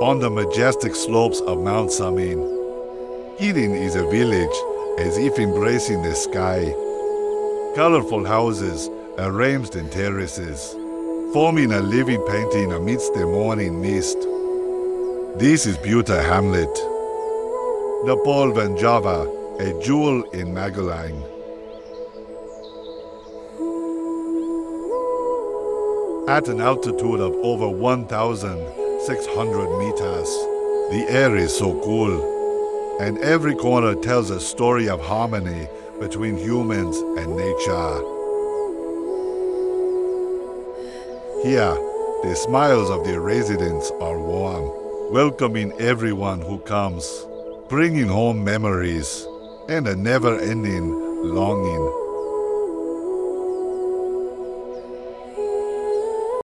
On the majestic slopes of Mount Samin, Kirin is a village as if embracing the sky. Colorful houses arranged in terraces, forming a living painting amidst the morning mist. This is Buta Hamlet, the Polvan Java, a jewel in Magelang. At an altitude of over 1,600 meters, the air is so cool, and every corner tells a story of harmony between humans and nature. Here, the smiles of the residents are warm, welcoming everyone who comes, bringing home memories and a never-ending longing